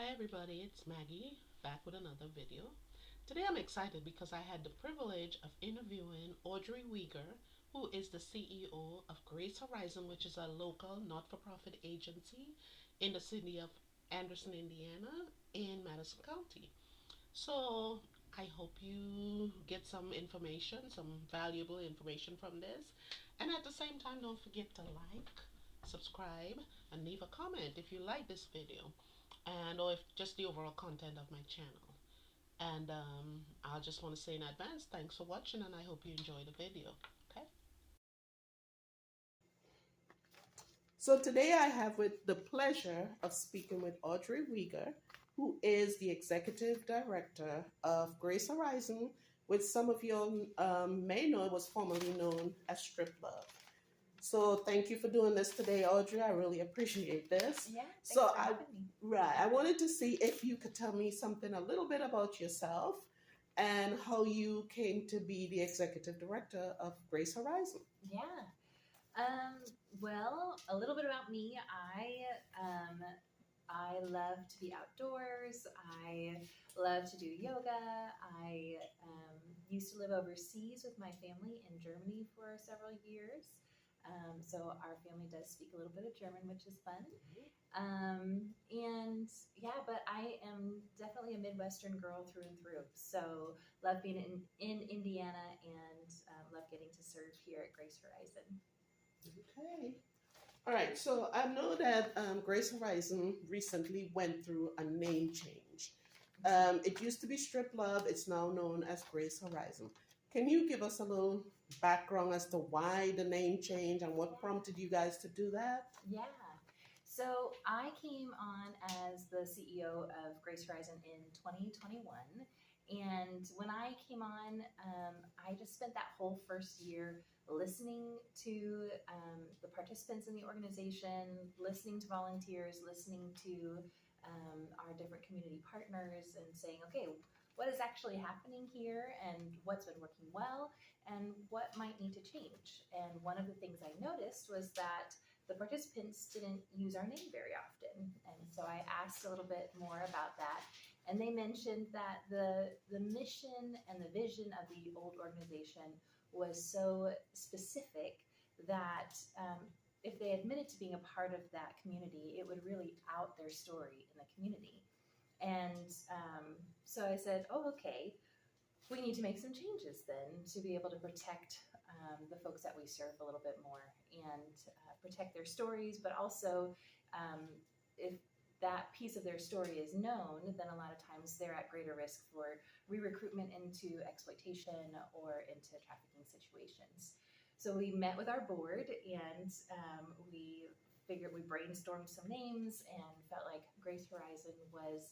Hi everybody, it's Maggie back with another video. Today I'm excited because I had the privilege of interviewing Audrey Weiger, who is the CEO of Grace Horizon, which is a local not-for-profit agency in the city of Anderson, Indiana, in Madison County. So I hope you get some information, some valuable information from this. And at the same time, don't forget to like, subscribe, and leave a comment if you like this video and or if just the overall content of my channel. And I just want to say in advance, thanks for watching, and I hope you enjoy the video. Okay. So today I have with the pleasure of speaking with Audrey Weiger, who is the executive director of Grace Horizon, which some of you may know was formerly known as Strip Love. So thank you for doing this today, Audrey. I really appreciate this. Yeah, thanks So for having me. right, I wanted to see if you could tell me something a little bit about yourself and how you came to be the executive director of Grace Horizon. Yeah. Well, a little bit about me. I love to be outdoors. I love to do yoga. I used to live overseas with my family in Germany for several years. So our family does speak a little bit of German, which is fun. And yeah, but I am definitely a Midwestern girl through and through. So love being in Indiana and love getting to serve here at Grace Horizon. Okay. All right. So I know that Grace Horizon recently went through a name change. It used to be Strip Love. It's now known as Grace Horizon. Can you give us a little background as to why the name change and what prompted you guys to do that? Yeah. So I came on as the CEO of Grace Horizon in 2021. And when I came on, I just spent that whole first year listening to the participants in the organization, listening to volunteers, listening to our different community partners, and saying, okay, what is actually happening here and what's been working well and what might need to change. And one of the things I noticed was that the participants didn't use our name very often. And so I asked a little bit more about that. And they mentioned that the mission and the vision of the old organization was so specific that if they admitted to being a part of that community, it would really out their story in the community. And so I said, oh, okay, we need to make some changes then to be able to protect the folks that we serve a little bit more and protect their stories, but also if that piece of their story is known, then a lot of times they're at greater risk for re-recruitment into exploitation or into trafficking situations. So we met with our board and we brainstormed some names and felt like Grace Horizon was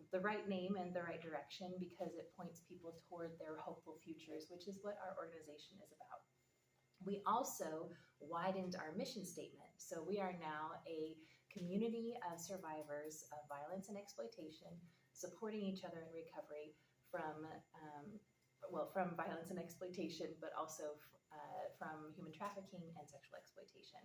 the right name and the right direction because it points people toward their hopeful futures, which is what our organization is about. We also widened our mission statement. So we are now a community of survivors of violence and exploitation, supporting each other in recovery from, from violence and exploitation, but also from human trafficking and sexual exploitation.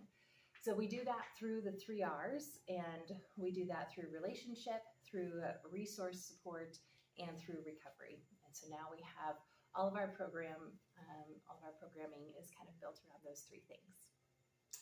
So we do that through the 3 R's, and we do that through relationship, through resource support, and through recovery. And so now we have all of our programming is kind of built around those three things.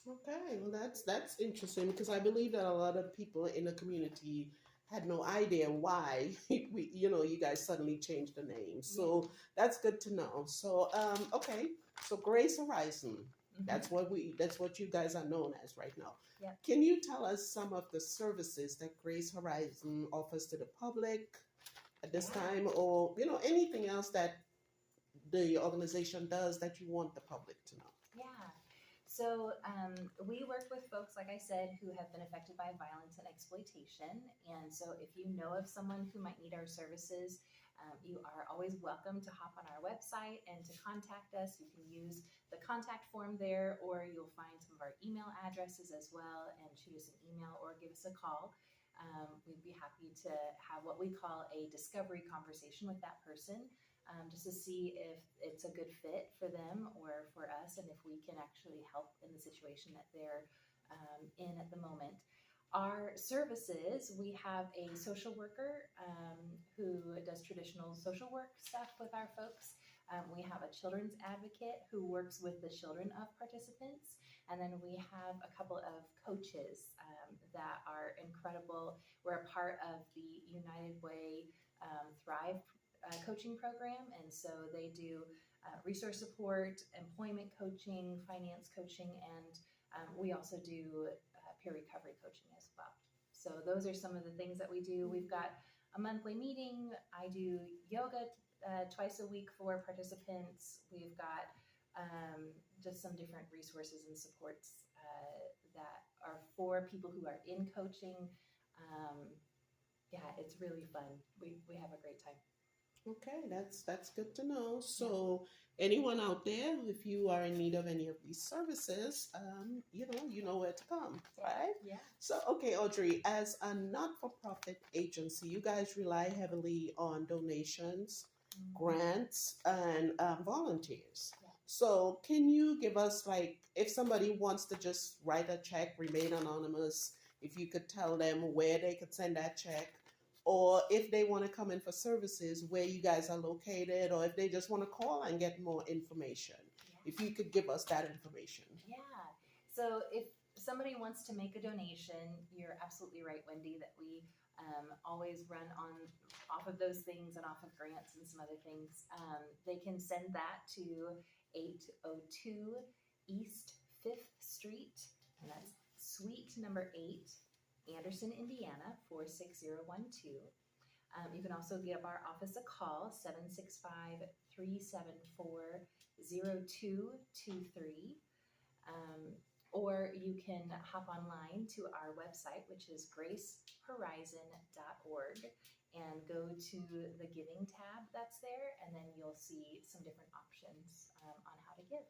Okay, well that's interesting because I believe that a lot of people in the community had no idea why you guys suddenly changed the name. So that's good to know. So okay, so Grace Horizon. Mm-hmm. That's what you guys are known as right now. Yep. Can you tell us some of the services that Grace Horizon offers to the public at this time, or anything else that the organization does that you want the public to know? Yeah. So we work with folks, like I said, who have been affected by violence and exploitation. And so if you know of someone who might need our services, you are always welcome to hop on our website and to contact us. You can use the contact form there, or you'll find some of our email addresses as well and shoot us an email or give us a call. We'd be happy to have what we call a discovery conversation with that person, just to see if it's a good fit for them or for us, and if we can actually help in the situation that they're in at the moment. Our services, we have a social worker who does traditional social work stuff with our folks. We have a children's advocate who works with the children of participants. And then we have a couple of coaches that are incredible. We're a part of the United Way Thrive coaching program. And so they do resource support, employment coaching, finance coaching, and we also do peer recovery coaching as well. So those are some of the things that we do. We've got a monthly meeting. I do yoga twice a week for participants. We've got just some different resources and supports that are for people who are in coaching. Yeah, it's really fun. We have a great time. Okay, that's good to know. So anyone out there, if you are in need of any of these services, you know where to come, right? Yeah. So, okay, Audrey, as a not-for-profit agency, you guys rely heavily on donations, grants, and volunteers. Yeah. So, can you give us, like, if somebody wants to just write a check, remain anonymous, if you could tell them where they could send that check, or if they want to come in for services, where you guys are located, or if they just want to call and get more information. Yeah. If you could give us that information. Yeah. So if somebody wants to make a donation, you're absolutely right, Wendy, that we always run off of those things and off of grants and some other things. They can send that to 802 East 5th Street, and that's Suite number 8, Anderson, Indiana, 46012. You can also give our office a call, 765-374-0223. Or you can hop online to our website, which is gracehorizon.org, and go to the giving tab that's there, and then you'll see some different options on how to give.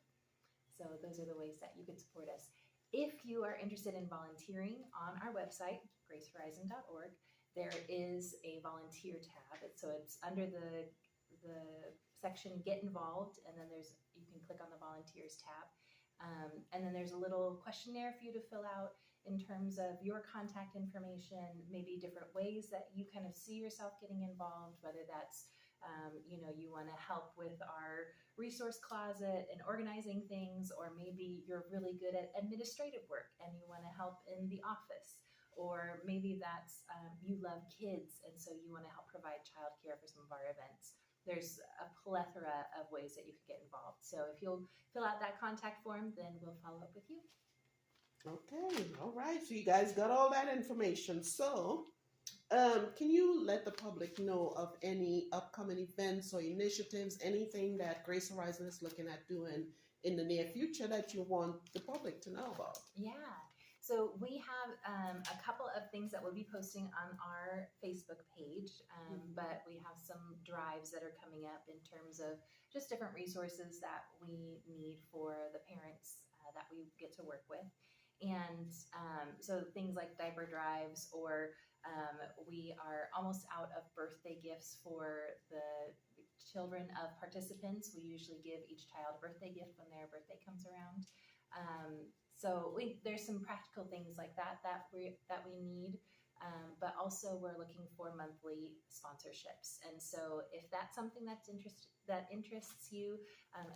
So those are the ways that you can support us. If you are interested in volunteering, on our website, gracehorizon.org, there is a volunteer tab. So it's under the section Get Involved, and then you can click on the Volunteers tab. And then there's a little questionnaire for you to fill out in terms of your contact information, maybe different ways that you kind of see yourself getting involved, whether that's you want to help with our resource closet and organizing things, or maybe you're really good at administrative work and you want to help in the office, or maybe that's you love kids and so you want to help provide childcare for some of our events. There's a plethora of ways that you could get involved. So if you'll fill out that contact form, then we'll follow up with you. Okay, all right. So you guys got all that information. So can you let the public know of any upcoming events or initiatives, anything that Grace Horizon is looking at doing in the near future that you want the public to know about? Yeah. So we have a couple of things that we'll be posting on our Facebook page, but we have some drives that are coming up in terms of just different resources that we need for the parents that we get to work with. And so things like diaper drives, or we are almost out of birthday gifts for the children of participants. We usually give each child a birthday gift when their birthday comes around. So there's some practical things like that we need, but also we're looking for monthly sponsorships. And so if that's something that interests you,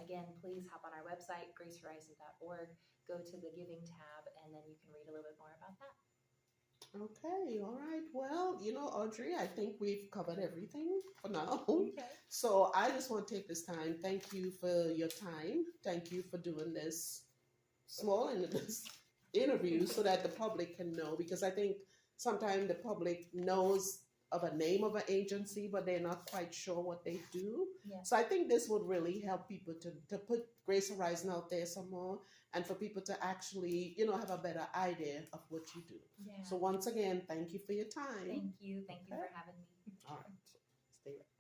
again, please hop on our website, gracehorizon.org, go to the giving tab, and then you can read a little bit more about that. Okay, all right. Well, Audrey, I think we've covered everything for now. Okay. So I just want to take this time. Thank you for your time. Thank you for doing this small interview so that the public can know, because I think sometimes the public knows of a name of an agency, but they're not quite sure what they do. Yeah. So I think this would really help people to put Grace Horizon out there some more, and for people to actually, have a better idea of what you do. Yeah. So once again, thank you for your time. Thank you. Thank you for having me. All right. Stay right.